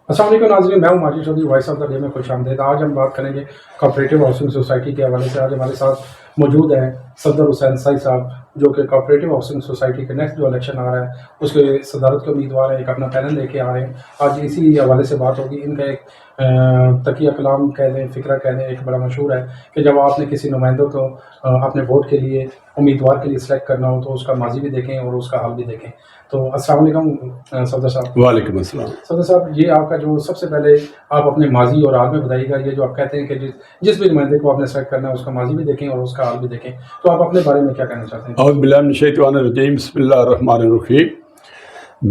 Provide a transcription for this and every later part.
السلام علیکم ناظرین، میں ہوں Majid Chaudhry, voice of the day میں خوش آمدید۔ آج ہم بات کریں گے کوآپریٹو ہاؤسنگ سوسائٹی کے حوالے سے۔ آج ہمارے ساتھ موجود ہیں صدر حسین سائی صاحب، جو کہ کوآپریٹو ہاؤسنگ سوسائٹی کے نیکسٹ جو الیکشن آ رہا ہے اس کے صدارت کے امیدوار ہیں، ایک اپنا پینل لے کے آ رہے ہیں۔ آج اسی حوالے سے بات ہوگی۔ ان کا ایک تقیہ کلام کہہ دیں، فقرہ کہہ دیں، ایک بڑا مشہور ہے کہ جب آپ نے کسی نمائندوں کو اپنے ووٹ کے لیے، امیدوار کے لیے سلیکٹ کرنا ہو تو اس کا ماضی بھی دیکھیں اور اس کا حال بھی دیکھیں۔ تو السلام علیکم صدر صاحب۔ وعلیکم السلام۔ صدر صاحب، یہ آپ کا جو سب سے پہلے آپ اپنے ماضی اور حال میں بتائیے گا، یہ جو آپ کہتے ہیں کہ جس بھی نمائندے کو آپ نے سلیکٹ کرنا ہے اس کا ماضی بھی دیکھیں اور اس کا حال بھی دیکھیں، تو آپ اپنے بارے میں کیا کہنا چاہتے ہیں؟ اعوذ باللہ من الشیطان الرجیم، بسم اللہ الرحمن الرحیم۔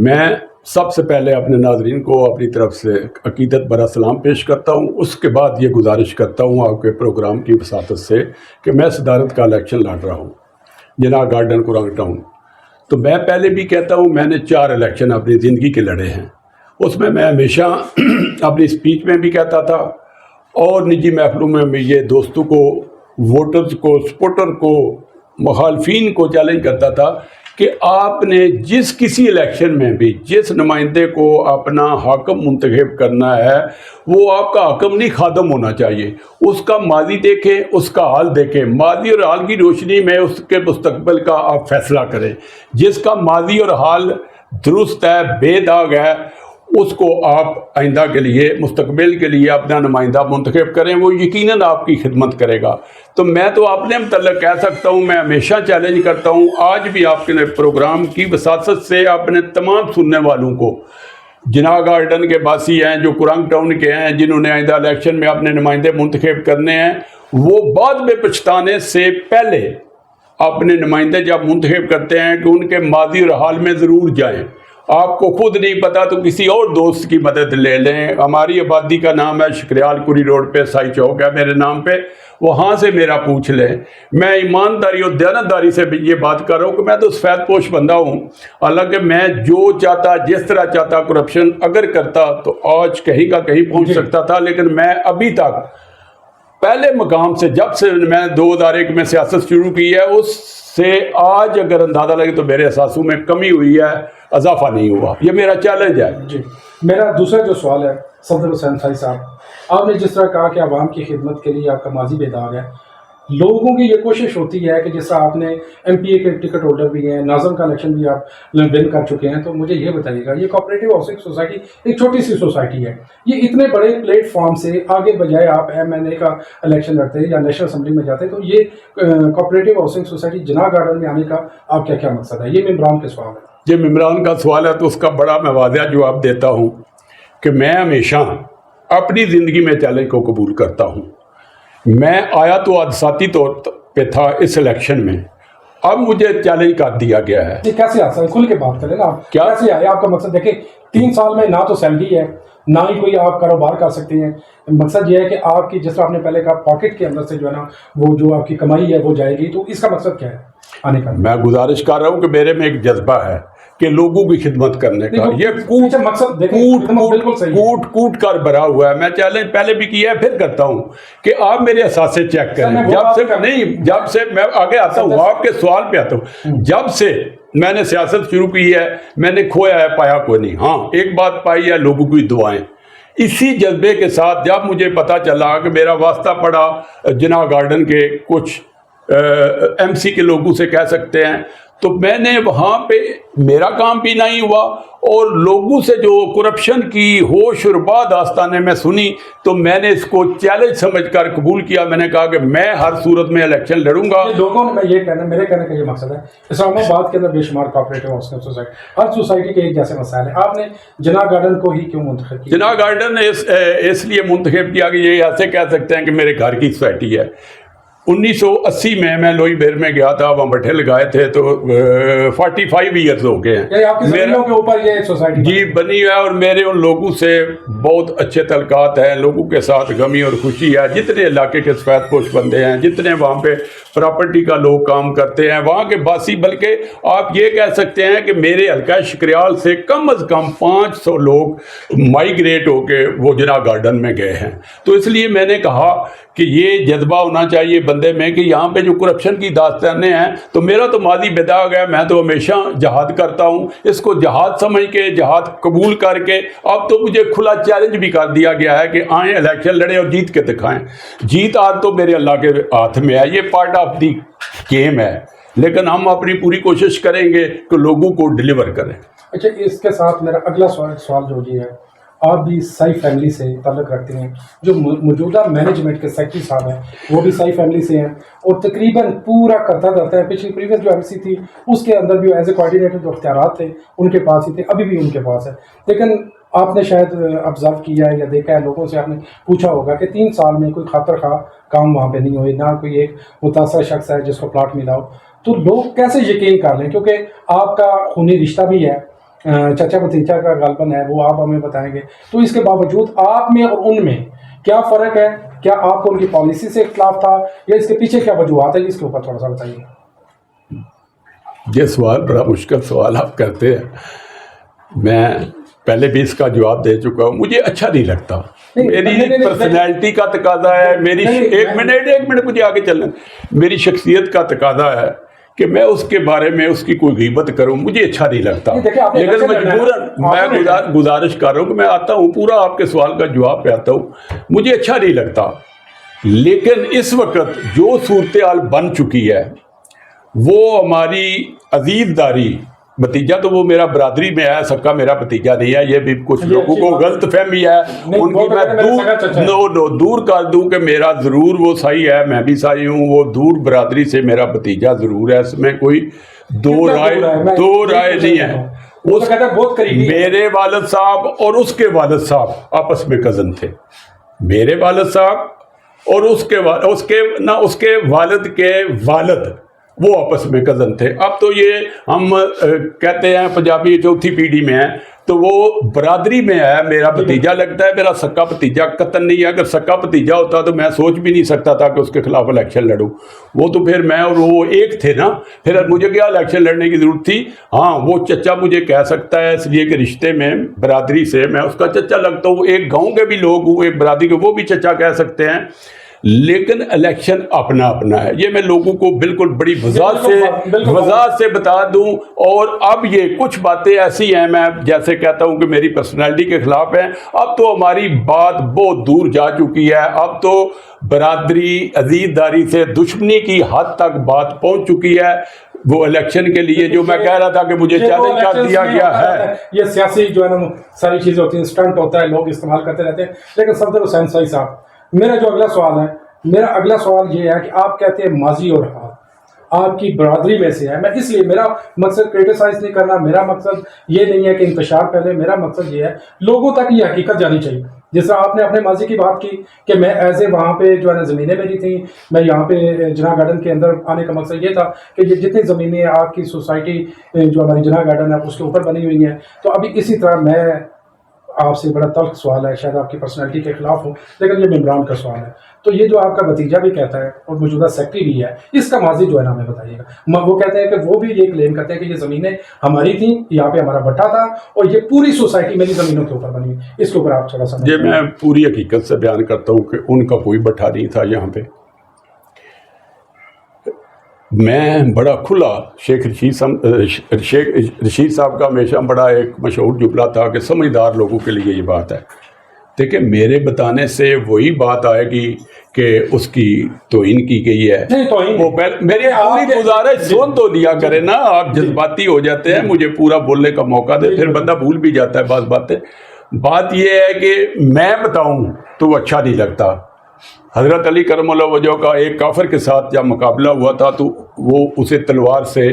میں سب سے پہلے اپنے ناظرین کو اپنی طرف سے عقیدت برا سلام پیش کرتا ہوں۔ اس کے بعد یہ گزارش کرتا ہوں آپ کے پروگرام کی وساطت سے کہ میں صدارت کا الیکشن لڑ رہا ہوں جناح گارڈن کرانگ ٹاؤن۔ تو میں پہلے بھی کہتا ہوں، میں نے 4 الیکشن اپنی زندگی کے لڑے ہیں۔ اس میں ہمیشہ اپنی اسپیچ میں بھی کہتا تھا اور نجی محفلوں میں بھی یہ دوستوں کو، ووٹرز کو، سپورٹر کو، مخالفین کو چیلنج کرتا تھا کہ آپ نے جس کسی الیکشن میں بھی جس نمائندے کو اپنا حاکم منتخب کرنا ہے وہ آپ کا حاکم نہیں، خادم ہونا چاہیے۔ اس کا ماضی دیکھیں، اس کا حال دیکھیں، ماضی اور حال کی روشنی میں اس کے مستقبل کا آپ فیصلہ کریں۔ جس کا ماضی اور حال درست ہے، بے داغ ہے، اس کو آپ آئندہ کے لیے، مستقبل کے لیے اپنا نمائندہ منتخب کریں، وہ یقیناً آپ کی خدمت کرے گا۔ تو میں تو اپنے متعلق کہہ سکتا ہوں، میں ہمیشہ چیلنج کرتا ہوں، آج بھی آپ کے پروگرام کی وساطت سے اپنے تمام سننے والوں کو، جناح گارڈن کے باسی ہیں، جو کرانگ ٹاؤن کے ہیں، جنہوں نے آئندہ الیکشن میں اپنے نمائندے منتخب کرنے ہیں، وہ بعد میں پچھتانے سے پہلے اپنے نمائندے جب منتخب کرتے ہیں کہ ان کے ماضی اور حال میں ضرور جائیں۔ آپ کو خود نہیں پتا تو کسی اور دوست کی مدد لے لیں۔ ہماری آبادی کا نام ہے شکریال کوری روڈ پہ سائی چوک ہے میرے نام پہ، وہاں سے میرا پوچھ لیں۔ میں ایمانداری اور دیانتداری سے بھی یہ بات کر رہا ہوں کہ میں تو سفید پوش بندہ ہوں، حالانکہ میں جو چاہتا، جس طرح چاہتا کرپشن اگر کرتا تو آج کہیں کا کہیں پہنچ سکتا تھا، لیکن میں ابھی تک پہلے مقام سے، جب سے میں 2001 میں سیاست شروع کی ہے، اس سے آج اگر اندازہ لگے تو میرے احساسوں میں کمی ہوئی ہے، اضافہ نہیں ہوا۔ یہ میرا چیلنج ہے۔ جی، میرا دوسرا جو سوال ہے صدر حسین سائی صاحب، آپ نے جس طرح کہا کہ عوام کی خدمت کے لیے آپ کا ماضی بے داغ ہے، لوگوں کی یہ کوشش ہوتی ہے کہ جس طرح آپ نے ایم پی اے کے ٹکٹ ہولڈر بھی ہیں، ناظم کا الیکشن بھی آپ ون کر چکے ہیں، تو مجھے یہ بتائیے گا، یہ کوآپریٹو ہاؤسنگ سوسائٹی ایک چھوٹی سی سوسائٹی ہے، یہ اتنے بڑے پلیٹ فارم سے آگے بجائے آپ ایم این اے کا الیکشن لڑتے ہیں یا نیشنل اسمبلی میں جاتے ہیں، تو یہ کوآپریٹو ہاؤسنگ سوسائٹی جناح گارڈن میں آنے کا آپ کیا کیا مقصد ہے؟ یہ ممبران کے سوال ہے۔ یہ ممبران کا سوال ہے تو اس کا بڑا میں واضح جواب دیتا ہوں کہ میں ہمیشہ اپنی زندگی میں چیلنج کو قبول کرتا ہوں۔ میں آیا تو حادثاتی طور پہ تھا اس الیکشن میں، اب مجھے چیلنج کر دیا گیا ہے۔ یہ کیسے آ سکتا؟ کھل کے بات کریں نا آپ، کیسے آئے؟ آپ کا مقصد دیکھیں، 3 سال میں نہ تو سیلری ہے، نہ ہی کوئی آپ کاروبار کر سکتے ہیں۔ مقصد یہ ہے کہ آپ کی، جس طرح آپ نے پہلے کہا، پاکٹ کے اندر سے جو ہے نا وہ جو آپ کی کمائی ہے وہ جائے گی، تو اس کا مقصد کیا ہے آنے کا؟ میں گزارش کر رہا ہوں کہ میرے میں ایک جذبہ ہے کہ لوگوں کی خدمت کرنے کا، یہ کوٹ کر بھرا ہوا ہے۔ میں چیلنج پہلے بھی کیا ہے، پھر کرتا ہوں کہ آپ میرے احساسے چیک کریں۔ جب سے میں آگے آتا ہوں، آپ کے سوال پہ آتا ہوں، جب سے میں نے سیاست شروع کی ہے، میں نے کھویا ہے، پایا کوئی نہیں۔ ہاں، ایک بات پائی ہے، لوگوں کی دعائیں۔ اسی جذبے کے ساتھ جب مجھے پتا چلا کہ میرا واسطہ پڑا جناح گارڈن کے کچھ ایم سی کے لوگوں سے کہہ سکتے ہیں، تو میں نے وہاں پہ میرا کام بھی نہیں ہوا، اور لوگوں سے جو کرپشن کی ہوش اور بات داستانیں میں سنی، تو میں نے اس کو چیلنج سمجھ کر قبول کیا۔ میں نے کہا کہ میں ہر صورت میں الیکشن لڑوں گا۔ لوگوں نے، میں یہ کہنا، میرے کہنے کا یہ مقصد ہے، اسلام آباد کے اندر بے شمار کوآپریٹو ہاؤسنگ سوسائٹی، ہر سوسائٹی کے ایک جیسے مسائل ہیں، آپ نے جناح گارڈن کو ہی کیوں منتخب کیا؟ جناح گارڈن نے اس لیے منتخب کیا کہ یہ ایسے کہہ سکتے ہیں کہ میرے گھر کی سوسائٹی ہے۔ 1980 میں لوئی بیر میں گیا تھا، وہاں بٹھے لگائے تھے، تو 45 ایئرز ہو گئے ہیں آپ کی زمینوں کے اوپر یہ سوسائٹی جی بنی ہے، اور میرے ان لوگوں سے بہت اچھے تعلقات ہیں، لوگوں کے ساتھ غمی اور خوشی ہے۔ جتنے علاقے کے سفید پوش بندے ہیں، جتنے وہاں پہ پراپرٹی کا لوگ کام کرتے ہیں وہاں کے باسی، بلکہ آپ یہ کہہ سکتے ہیں کہ میرے حلقہ شکریال سے کم از کم 500 لوگ مائیگریٹ ہو کے وہ جناح گارڈن میں گئے ہیں. تو اس لیے میں نے کہا کہ یہ جذبہ ہونا چاہیے بندے میں کہ یہاں پہ جو کرپشن کی داستانیں ہیں، تو میرا تو ماضی بدا گیا، میں تو ہمیشہ جہاد کرتا ہوں، اس کو جہاد سمجھ کے جہاد قبول کر کے اب تو مجھے کھلا چیلنج بھی کر دیا گیا ہے کہ آئیں الیکشن لڑیں اور جیت کے دکھائیں. جیت آج تو میرے اللہ کے ہاتھ میں ہے، یہ پارٹ آف دی گیم ہے، لیکن ہم اپنی پوری کوشش کریں گے کہ لوگوں کو ڈیلیور کریں. اچھا، اس کے ساتھ میرا اگلا سوال جو یہ ہے، آپ بھی سائی فیملی سے تعلق رکھتے ہیں، جو موجودہ مینجمنٹ کے سیکرٹری صاحب ہیں وہ بھی سائی فیملی سے ہیں، اور تقریباً پورا کرتا ہے. پچھلی پریویس جو ایمسی تھی اس کے اندر بھی ایز اے کوآرڈینیٹر جو اختیارات تھے ان کے پاس ہی تھے، ابھی بھی ان کے پاس ہے. لیکن آپ نے شاید آبزرو کیا ہے یا دیکھا ہے، لوگوں سے آپ نے پوچھا ہوگا کہ 3 سال میں کوئی خاطر خواہ کام وہاں پہ نہیں ہوئے، نہ کوئی ایک متاثر شخص ہے جس کو پلاٹ ملا ہو. تو لوگ کیسے یقین کر لیں، کیونکہ آپ کا خونی رشتہ بھی ہے، چچا بھتیجا کا غالباً ہے، وہ آپ ہمیں بتائیں گے. تو اس کے باوجود آپ میں اور ان میں کیا فرق ہے؟ کیا آپ کو ان کی پالیسی سے اختلاف تھا یا اس کے پیچھے کیا وجوہات ہے؟ اس کے اوپر تھوڑا سا بتائیے. یہ سوال بڑا مشکل سوال آپ کرتے ہیں، میں پہلے بھی اس کا جواب دے چکا ہوں. مجھے اچھا نہیں لگتا، میری پرسنالٹی کا تقاضا ہے، میری ایک منٹ مجھے آگے چلنا، میری شخصیت کا تقاضا ہے کہ میں اس کے بارے میں اس کی کوئی غیبت کروں، مجھے اچھا نہیں لگتا. لیکن مجبوراً میں گزارش کر رہا ہوں کہ میں آتا ہوں، پورا آپ کے سوال کا جواب پہ آتا ہوں. مجھے اچھا نہیں لگتا، لیکن اس وقت جو صورتحال بن چکی ہے وہ ہماری عزیز داری بھتیجا، تو وہ میرا برادری میں ہے، سب کا میرا بھتیجا نہیں ہے، یہ بھی کچھ لوگوں کو غلط فہمی ہے ان کی. میں دور کر دوں کہ میرا ضرور وہ صحیح ہے، میں بھی صحیح ہوں، وہ دور برادری سے میرا بھتیجا ضرور ہے، اس میں کوئی دو رائے نہیں ہے. میرے والد صاحب اور اس کے والد صاحب آپس میں کزن تھے. میرے والد صاحب اور اس کے والد کے والد وہ آپس میں کزن تھے. اب تو یہ ہم کہتے ہیں پنجابی چوتھی پیڑھی میں ہے، تو وہ برادری میں ہے، میرا بھتیجا لگتا ہے، میرا سکا بھتیجا قطن نہیں ہے. اگر سکا بھتیجا ہوتا تو میں سوچ بھی نہیں سکتا تھا کہ اس کے خلاف الیکشن لڑوں. وہ تو پھر میں اور وہ ایک تھے نا، پھر مجھے کیا الیکشن لڑنے کی ضرورت تھی. ہاں، وہ چچا مجھے کہہ سکتا ہے، اس لیے کہ رشتے میں برادری سے میں اس کا چچا لگتا ہوں. ایک گاؤں کے بھی لوگ ہوں، ایک برادری کے، وہ بھی چچا کہہ سکتے ہیں. لیکن الیکشن اپنا اپنا ہے، یہ میں لوگوں کو بالکل بڑی وضاحت سے بتا دوں. اور اب یہ کچھ باتیں ایسی ہیں، میں جیسے کہتا ہوں کہ میری پرسنالٹی کے خلاف ہیں. اب تو ہماری بات بہت دور جا چکی ہے، اب تو برادری عزیزداری سے دشمنی کی حد تک بات پہنچ چکی ہے. وہ الیکشن کے لیے جو میں کہہ رہا تھا کہ مجھے چیلنج کر دیا گیا ہے، یہ سیاسی جو ہے نا ساری چیزیں ہوتی ہیں، اسٹنٹ ہوتا ہے، لوگ استعمال کرتے رہتے ہیں. لیکن صفدر حسین صاحب، میرا جو اگلا سوال یہ ہے کہ آپ کہتے ہیں ماضی اور حال آپ کی برادری میں سے ہے. میں اس لیے، میرا مقصد کرٹیسائز نہیں کرنا، میرا مقصد یہ نہیں ہے کہ انتشار پہلے، میرا مقصد یہ ہے لوگوں تک یہ حقیقت جانی چاہیے. جس طرح آپ نے اپنے ماضی کی بات کی کہ میں ایز اے وہاں پہ جو ہے نا زمینیں میری تھیں، میں یہاں پہ جناح گارڈن کے اندر آنے کا مقصد یہ تھا کہ یہ جتنی زمینیں آپ کی سوسائٹی جو ہماری جناح گارڈن ہے اس کے اوپر بنی ہوئی ہیں. تو ابھی اسی طرح میں آپ سے بڑا تلخ سوال ہے، شاید آپ کی پرسنالٹی کے خلاف ہو، لیکن یہ ممبران کا سوال ہے. تو یہ جو آپ کا بھتیجا بھی کہتا ہے اور موجودہ سیکرٹری بھی ہے، اس کا ماضی جو ہے نا ہمیں بتائیے گا. وہ کہتے ہیں کہ وہ بھی یہ کلیم کرتے ہیں کہ یہ زمینیں ہماری تھیں، یہاں پہ ہمارا بٹا تھا اور یہ پوری سوسائٹی میری زمینوں کے اوپر بنی. اس کے اوپر آپ تھوڑا سا. یہ میں پوری حقیقت سے بیان کرتا ہوں کہ ان کا کوئی بٹا نہیں تھا یہاں پہ. میں بڑا کھلا، شیخ رشید صاحب کا ہمیشہ بڑا ایک مشہور جملہ تھا کہ سمجھدار لوگوں کے لیے یہ بات ہے. دیکھیں، میرے بتانے سے وہی بات آئے گی کہ اس کی توہین کی گئی ہے. وہ میری پوری گزارش سن تو لیا کرے نا، آپ جذباتی ہو جاتے ہیں، مجھے پورا بولنے کا موقع دے، پھر بندہ بھول بھی جاتا ہے بعض باتیں. بات یہ ہے کہ میں بتاؤں تو اچھا نہیں لگتا. حضرت علی کرم اللہ وجہہ کا ایک کافر کے ساتھ جب مقابلہ ہوا تھا تو وہ اسے تلوار سے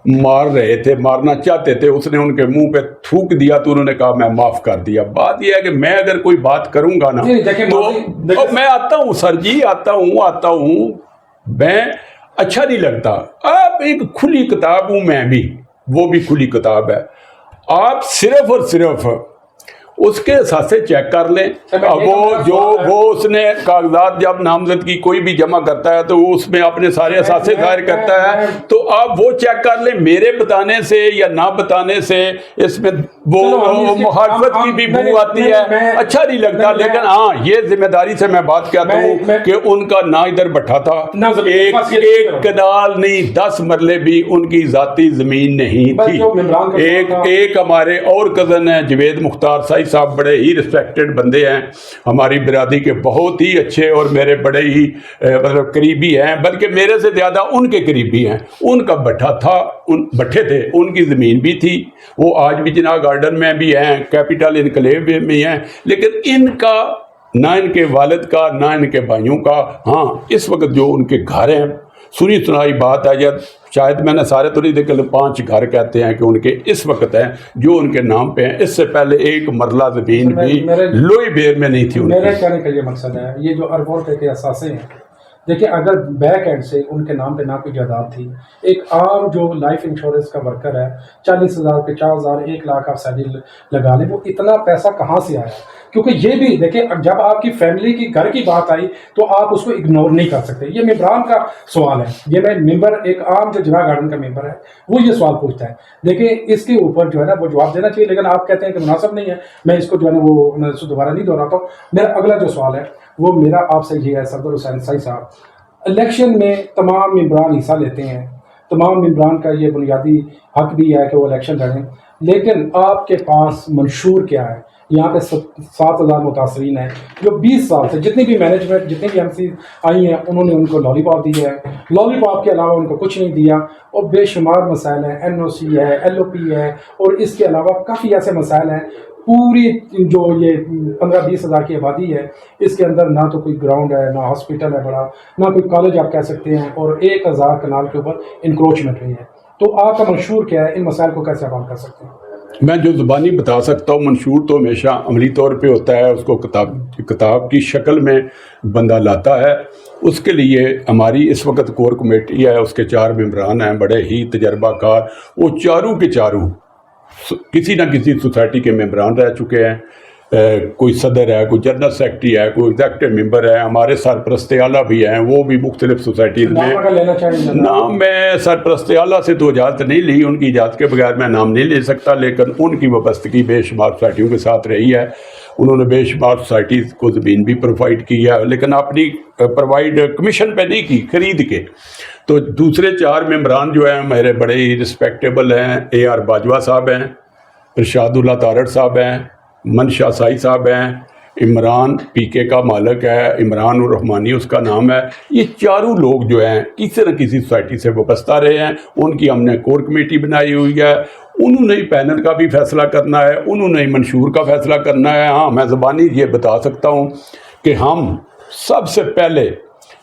مار رہے تھے، مارنا چاہتے تھے. اس نے ان کے منہ پہ تھوک دیا تو انہوں نے کہا میں معاف کر دیا. بات یہ ہے کہ میں اگر کوئی بات کروں گا نا تو میں آتا ہوں سر جی، آتا ہوں میں اچھا نہیں لگتا. آپ ایک کھلی کتاب ہوں، میں بھی، وہ بھی کھلی کتاب ہے. آپ صرف اور صرف اس کے اثاثے چیک کر لیں. وہ اس نے کاغذات جب نامزدگی کوئی بھی جمع کرتا ہے تو وہ اس میں اپنے سارے اثاثے ظاہر کرتا ہے, تو آپ وہ چیک کر لیں. میرے بتانے سے یا نہ بتانے سے اس میں وہ مخالفت کی بھی بو آتی ہے, اچھا نہیں لگتا. لیکن ہاں یہ ذمہ داری سے میں بات کہتا ہوں کہ ان کا نہ ادھر بٹھا تھا, ایک کنال نہیں 10 مرلے بھی ان کی ذاتی زمین نہیں تھی. ایک ہمارے اور کزن ہیں جوید مختار سائی صاحب, بڑے ہی ریسپیکٹڈ بندے ہیں ہماری برادری کے, بہت ہی اچھے اور میرے بڑے ہی مطلب قریبی ہیں, بلکہ میرے سے زیادہ ان کے قریبی ہیں. ان کا بٹھا تھا, بٹھے تھے, ان کی زمین بھی تھی, وہ آج بھی جناح گارڈن میں بھی ہیں, کیپٹل انکلیو میں ہیں. لیکن ان کا نہ ان کے والد کا نہ ان کے بھائیوں کا, ہاں اس وقت جو ان کے گھر ہیں, سنی سنائی بات ہے, یا شاید میں نے سارے تو نہیں دیکھے, 5 گھر کہتے ہیں کہ ان کے اس وقت ہیں جو ان کے نام پہ ہیں. اس سے پہلے ایک مرلہ زمین بھی لوئی بیر میں نہیں تھی. میرے کہنے کا یہ مقصد ہے, یہ جو اربوں کے اثاثے ہیں, دیکھیں اگر بیک اینڈ سے ان کے نام پہ نہ کوئی جائیداد تھی, ایک عام جو لائف انشورنس کا ورکر ہے 40,000 50,000 1 لاکھ آپ سیلری لگا لیں, وہ اتنا پیسہ کہاں سے آیا؟ کیونکہ یہ بھی دیکھیں جب آپ کی فیملی کی گھر کی بات آئی تو آپ اس کو اگنور نہیں کر سکتے. یہ ممبران کا سوال ہے, یہ میں ممبر ایک عام جو جناح گارڈن کا ممبر ہے وہ یہ سوال پوچھتا ہے. دیکھیں اس کے اوپر جو ہے نا وہ جواب دینا چاہیے, لیکن آپ کہتے ہیں کہ مناسب نہیں ہے, میں اس کو جو ہے نا وہ دوبارہ نہیں دہراتا ہوں. میرا اگلا جو سوال ہے وہ میرا آپ سے یہ ہے صفدر حسین سائی صاحب, الیکشن میں تمام ممبران حصہ لیتے ہیں, تمام ممبران کا یہ بنیادی حق بھی ہے کہ وہ الیکشن لڑیں, لیکن آپ کے پاس منشور کیا ہے؟ یہاں پہ 7,000 متاثرین ہیں جو 20 سال سے جتنی بھی مینجمنٹ جتنی بھی MC آئی ہیں انہوں نے ان کو لالی پاپ دی ہے, لالی پاپ کے علاوہ ان کو کچھ نہیں دیا, اور بے شمار مسائل ہیں, NOC ہے, LOP ہے, اور اس کے علاوہ کافی ایسے مسائل ہیں. پوری جو یہ 15-20 ہزار کی آبادی ہے اس کے اندر نہ تو کوئی گراؤنڈ ہے, نہ ہاسپٹل ہے بڑا, نہ کوئی کالج آپ کہہ سکتے ہیں, اور 1,000 کنال کے اوپر انکروچمنٹ ہوئی ہے. تو آپ کا منشور کیا ہے؟ ان مسائل کو کیسے حل کر سکتے ہیں؟ میں جو زبانی بتا سکتا ہوں, منشور تو ہمیشہ عملی طور پہ ہوتا ہے, اس کو کتاب کی شکل میں بندہ لاتا ہے. اس کے لیے ہماری اس وقت کور کمیٹی ہے, اس کے 4 ممبران ہیں بڑے ہی تجربہ کار, وہ چاروں کے چاروں کسی نہ کسی سوسائٹی کے ممبران رہ چکے ہیں. کوئی صدر ہے, کوئی جنرل سیکرٹری ہے, کوئی ایگزیکٹو ممبر ہے, ہمارے سرپرست اعلیٰ بھی ہیں, وہ بھی مختلف سوسائٹیز میں. نام میں سرپرست اعلیٰ سے تو اجازت نہیں لی, ان کی اجازت کے بغیر میں نام نہیں لے سکتا, لیکن ان کی وابستگی بے شمار سوسائٹیوں کے ساتھ رہی ہے. انہوں نے بے شمار سوسائٹیز کو زمین بھی پرووائڈ کی ہے, لیکن اپنی پرووائڈ کمیشن پہ نہیں کی, خرید کے. تو دوسرے 4 ممبران جو ہیں میرے بڑے ہی رسپیکٹیبل ہیں. AR باجوہ صاحب ہیں, ارشاد اللہ تارڑ صاحب ہیں, منشا سائی صاحب ہیں, عمران PK کا مالک ہے, عمران الرحمانی اس کا نام ہے. یہ چاروں لوگ جو ہیں کسی نہ کسی سوسائٹی سے وابستہ رہے ہیں. ان کی ہم نے کور کمیٹی بنائی ہوئی ہے, انہوں نے پینل کا بھی فیصلہ کرنا ہے, انہوں نے منشور کا فیصلہ کرنا ہے. ہاں میں زبانی یہ بتا سکتا ہوں کہ ہم سب سے پہلے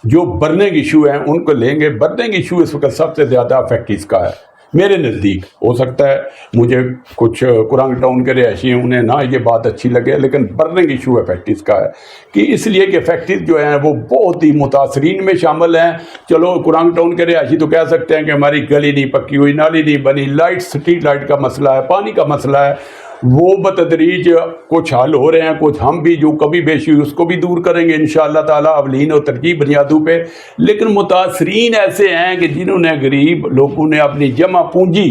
جو برننگ ایشو ہیں ان کو لیں گے. برننگ ایشو اس وقت سب سے زیادہ فیکٹریز کا ہے میرے نزدیک. ہو سکتا ہے مجھے کچھ کرانگ ٹاؤن کے رہائشی ہیں انہیں نہ یہ بات اچھی لگے, لیکن برننگ ایشو ہے فیکٹریز کا ہے, کہ اس لیے کہ فیکٹریز جو ہیں وہ بہت ہی متاثرین میں شامل ہیں. چلو کرانگ ٹاؤن کے رہائشی تو کہہ سکتے ہیں کہ ہماری گلی نہیں پکی ہوئی, نالی نہیں بنی, لائٹ اسٹریٹ لائٹ کا مسئلہ ہے, پانی کا مسئلہ ہے, وہ بتدریج کچھ حل ہو رہے ہیں, کچھ ہم بھی جو کبھی بیشی ہوئی اس کو بھی دور کریں گے انشاءاللہ تعالیٰ اولین اور ترکیب بنیادوں پہ. لیکن متاثرین ایسے ہیں کہ جنہوں نے غریب لوگوں نے اپنی جمع پونجی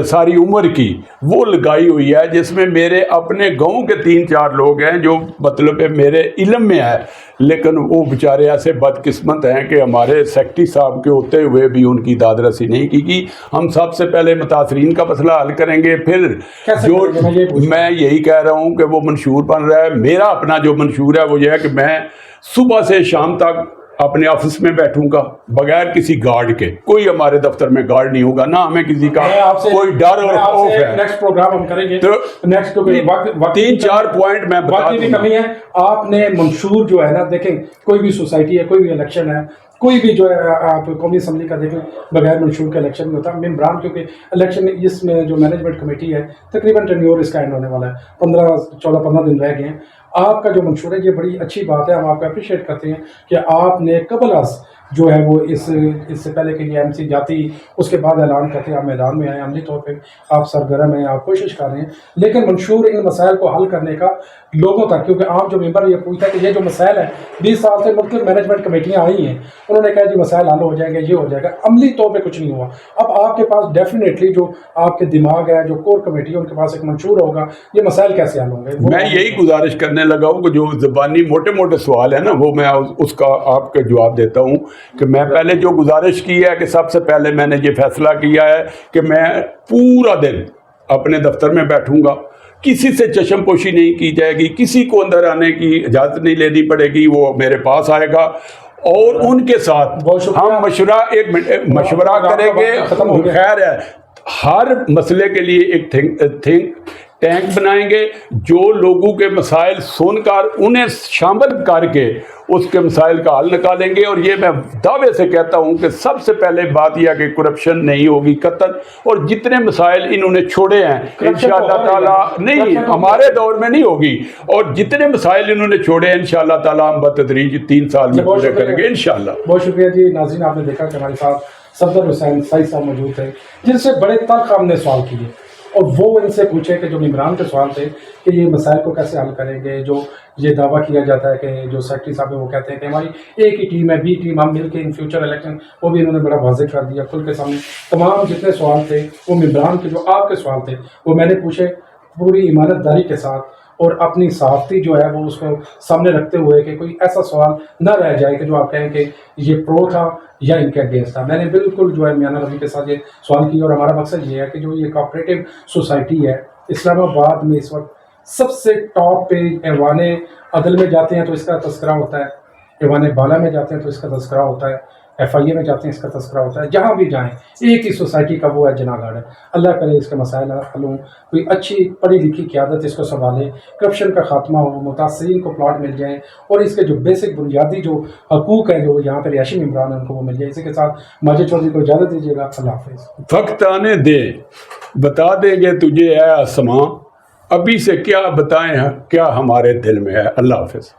ساری عمر کی وہ لگائی ہوئی ہے, جس میں میرے اپنے گاؤں کے 3-4 لوگ ہیں جو مطلب میرے علم میں ہے, لیکن وہ بیچارے ایسے بدقسمت ہیں کہ ہمارے سیکرٹری صاحب کے ہوتے ہوئے بھی ان کی داد رسی نہیں کی. ہم سب سے پہلے متاثرین کا مسئلہ حل کریں گے, پھر جو میں یہی کہہ رہا ہوں کہ وہ منشور بن رہا ہے. میرا اپنا جو منشور ہے وہ یہ ہے کہ میں صبح سے شام تک اپنے آفس میں بیٹھوں گا بغیر کسی گارڈ کے. کوئی ہمارے دفتر میں گارڈ نہیں ہوگا, نہ ہمیں کسی کا کوئی ڈر اور خوف ہے. نیکسٹ پروگرام ہم کریں گے, تو نیکسٹ 3-4 پوائنٹ میں بتا دوں. کمی ہے آپ نے منشور جو ہے نا, دیکھیں کوئی بھی سوسائٹی ہے, کوئی بھی الیکشن ہے, کوئی بھی جو ہے آپ قومی اسمبلی کا دیکھیں بغیر منشور کا الیکشن نہیں ہوتا. ممبران کیونکہ الیکشن اس میں جو مینجمنٹ کمیٹی ہے تقریباً ٹینیور اس کا اینڈ ہونے والا ہے, 15 دن رہ گئے ہیں. آپ کا جو منشور ہے یہ بڑی اچھی بات ہے, ہم آپ کو اپریشیٹ کرتے ہیں کہ آپ نے قبل از جو ہے وہ اس سے پہلے کہ یہ MC جاتی اس کے بعد اعلان کرتے آپ میدان میں آئیں، عملی طور پہ آپ سرگرم ہیں، آپ کوشش کر رہے ہیں، لیکن منشور ان مسائل کو حل کرنے کا لوگوں تک، کیونکہ عام جو ممبر یہ پوچھتا ہے کہ یہ جو مسائل ہیں 20 سال سے مختلف مینجمنٹ کمیٹیاں آئی ہیں، انہوں نے کہا جی مسائل حل ہو جائیں گے، یہ ہو جائے گا، عملی طور پہ کچھ نہیں ہوا. اب آپ کے پاس ڈیفینیٹلی جو آپ کے دماغ ہے، جو کور کمیٹی ہے، ان کے پاس ایک منشور ہوگا، یہ مسائل کیسے حل ہوں گے. میں یہی گزارش کرنے لگا ہوں کہ جو زبانی موٹے موٹے سوال ہیں نا وہ میں اس کا آپ کا جواب دیتا ہوں کہ میں پہلے جو گزارش کی ہے کہ سب سے پہلے میں نے یہ فیصلہ کیا ہے کہ میں پورا دن اپنے دفتر میں بیٹھوں گا، کسی سے چشم پوشی نہیں کی جائے گی، کسی کو اندر آنے کی اجازت نہیں لینی پڑے گی، وہ میرے پاس آئے گا اور ان کے ساتھ ہم مشورہ کریں گے. خیر ہے، ہر مسئلے کے لیے ایک تھنک ٹینک بنائیں گے جو لوگوں کے مسائل سن کر انہیں شامل کر کے اس کے مسائل کا حل نکالیں گے. اور یہ میں دعوے سے کہتا ہوں کہ سب سے پہلے بات یہ ہے کہ کرپشن نہیں ہوگی قطعاً، اور جتنے مسائل انہوں نے چھوڑے ہیں انشاءاللہ تعالی نہیں ہمارے دور میں نہیں ہوگی، اور جتنے مسائل انہوں نے چھوڑے ہیں انشاءاللہ تعالی ہم بتدریج 3 سال میں پورے کریں گے انشاءاللہ. بہت شکریہ جی. ناظرین آپ نے دیکھا کہ ہمارے ساتھ صفدر حسین سعید صاحب موجود تھے جن سے بڑے تلخ ہم نے سوال کیے، اور وہ ان سے پوچھے کہ جو ممبران کے سوال تھے کہ یہ مسائل کو کیسے حل کریں گے. جو یہ دعویٰ کیا جاتا ہے کہ جو سیکرٹری صاحب ہیں وہ کہتے ہیں کہ ہماری ایک ہی ٹیم ہے، بی ٹیم، ہم مل کے ان فیوچر الیکشن، وہ بھی انہوں نے بڑا واضح کر دیا کھل کے سامنے. تمام جتنے سوال تھے وہ ممبران کے جو آپ کے سوال تھے وہ میں نے پوچھے پوری ایمانت داری کے ساتھ، اور اپنی صحافتی جو ہے وہ اس کو سامنے رکھتے ہوئے کہ کوئی ایسا سوال نہ رہ جائے کہ جو آپ کہیں کہ یہ پرو تھا یا ان کے اگینسٹ تھا. میں نے بالکل جو ہے میانہ روی کے ساتھ یہ سوال کیا، اور ہمارا مقصد یہ ہے کہ جو یہ کوآپریٹو سوسائٹی ہے اسلام آباد میں اس وقت سب سے ٹاپ پہ، ایوان عدل میں جاتے ہیں تو اس کا تذکرہ ہوتا ہے، ایوان بالا میں جاتے ہیں تو اس کا تذکرہ ہوتا ہے، FIA میں جاتے ہیں اس کا تذکرہ ہوتا ہے، جہاں بھی جائیں ایک ہی سوسائٹی کا وہ ہے جناح گارڈن. اللہ کرے اس کے مسائل حل ہوں، کوئی اچھی پڑھی لکھی قیادت اس کو سنبھالے، کرپشن کا خاتمہ ہو، متاثرین کو پلاٹ مل جائیں، اور اس کے جو بیسک بنیادی جو حقوق ہیں جو یہاں پہ رہائشی ممبران ہیں ان کو وہ مل جائے. اسی کے ساتھ ماجد چودھری کو اجازت دیجیے گا. اللہ حافظ. وقت آنے دے بتا دیں گے تجھے اے آسماں، ابھی سے کیا بتائیں کیا ہمارے دل میں ہے. اللہ حافظ.